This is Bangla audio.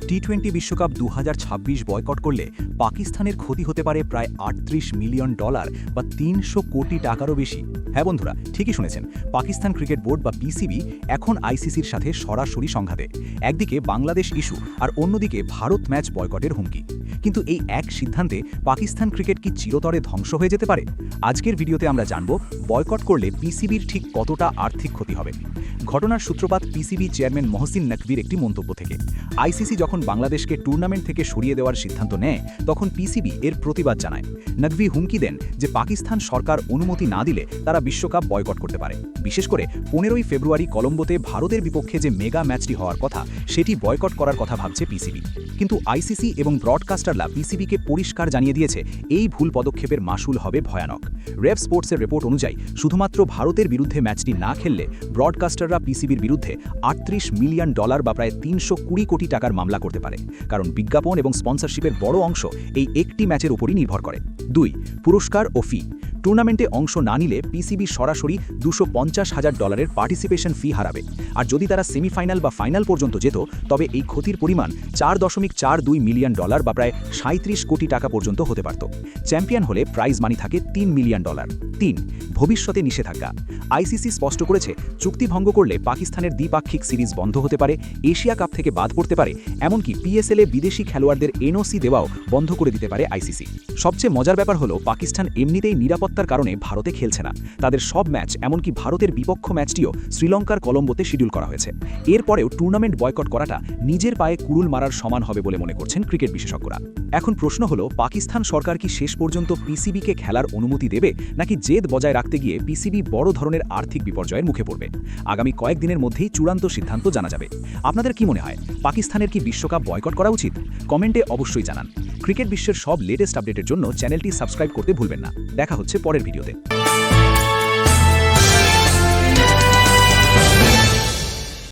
টি-20 বিশ্বকাপ 2026 বয়কট করলে পাকিস্তানের ক্ষতি হতে পারে প্রায় $38 মিলিয়ন বা ৩০০ কোটি টাকারও বেশি। হ্যাঁ বন্ধুরা, ঠিকই শুনেছেন, পাকিস্তান ক্রিকেট বোর্ড বা পিসিবি এখন আইসিসির সাথে সরাসরি সংঘাতে। একদিকে বাংলাদেশ ইস্যু আর অন্যদিকে ভারত ম্যাচ বয়কটের হুমকি। কিন্তু এই এক সিদ্ধান্তে পাকিস্তান ক্রিকেট কি চিরতরে ধ্বংস হয়ে যেতে পারে? আজকের ভিডিওতে আমরা জানব বয়কট করলে পিসিবির ঠিক কতটা আর্থিক ক্ষতি হবে। ঘটনার সূত্রপাত পিসিবি চেয়ারম্যান মহসিন নকভির একটি মন্তব্য থেকে। আইসিসি যখন বাংলাদেশকে টুর্নামেন্ট থেকে সরিয়ে দেওয়ার সিদ্ধান্ত নেয়, তখন পিসিবি এর প্রতিবাদ জানায়। নকভি হুমকি দেন যে পাকিস্তান সরকার অনুমতি না দিলে তারা বিশ্বকাপ বয়কট করতে পারে। বিশেষ করে 15ই ফেব্রুয়ারি কলম্বোতে ভারতের বিপক্ষে যে মেগা ম্যাচটি হওয়ার কথা, সেটি বয়কট করার কথা ভাবছে পিসিবি। কিন্তু আইসিসি এবং ব্রডকাস্টাররা পিসিবিকে পরিষ্কার জানিয়ে দিয়েছে এই ভুল পদক্ষেপের মাসুল হবে ভয়ানক। রেভ স্পোর্টসের রিপোর্ট অনুযায়ী শুধুমাত্র ভারতের বিরুদ্ধে ম্যাচটি না খেললে ব্রডকাস্টাররা পিসিবির বিরুদ্ধে $38 মিলিয়ন বা প্রায় ৩২০ কোটি টাকার মামলা করতে পারে, কারণ বিজ্ঞাপন এবং স্পন্সরশিপের বড় অংশ এই একটি ম্যাচের উপরই নির্ভর করে। 2. পুরস্কার ও ফি। টুর্নামেন্টে অংশ না নিলে পিসিবি সরাসরি $250,000 পার্টিসিপেশন ফি হারাবে। আর যদি তারা সেমিফাইনাল বা ফাইনাল পর্যন্ত যেত, তবে এই ক্ষতির পরিমাণ $4.42 মিলিয়ন বা প্রায় 37 কোটি টাকা পর্যন্ত হতে পারত। চ্যাম্পিয়ন হলে প্রাইজ মানি থাকে $3 মিলিয়ন। 3. ভবিষ্যতে নিষেধাজ্ঞা। আইসিসি স্পষ্ট করেছে, চুক্তি ভঙ্গ করলে পাকিস্তানের দ্বিপাক্ষিক সিরিজ বন্ধ হতে পারে, এশিয়া কাপ থেকে বাদ পড়তে পারে, এমনকি পিএসএলে বিদেশি খেলোয়াড়দের এনওসি দেওয়াও বন্ধ করে দিতে পারে আইসিসি। সবচেয়ে মজার ব্যাপার হলো, পাকিস্তান এমনিতেই নিরাপত্তার কারণে ভারতে খেলছে না। তাদের সব ম্যাচ, এমনকি ভারতের বিপক্ষ ম্যাচটিও শ্রীলঙ্কার কলম্বোতে শিডিউল করা হয়েছে। এরপরেও টুর্নামেন্ট বয়কট করাটা নিজের পায়ে কুড়ুল মারার সমান হবে বলে মনে করছেন ক্রিকেট বিশেষজ্ঞরা। এখন প্রশ্ন হলো, পাকিস্তান সরকার কি শেষ পর্যন্ত পিসিবিকে খেলার অনুমতি দেবে, নাকি জেদ বজায় রাখতে গিয়ে পিসিবি বড় ধরনের আর্থিক বিপর্যয়ের মুখে পড়বে? আগামী কয়েকদিনের মধ্যেই চূড়ান্ত সিদ্ধান্ত জানা যাবে। আপনাদের কি মনে হয়, পাকিস্তানের কি বিশ্বকাপ বয়কট করা উচিত? কমেন্টে অবশ্যই জানান। ক্রিকেট বিশ্বের সব লেটেস্ট আপডেটের জন্য চ্যানেলটি সাবস্ক্রাইব করতে ভুলবেন না। দেখা হচ্ছে পরের ভিডিওতে।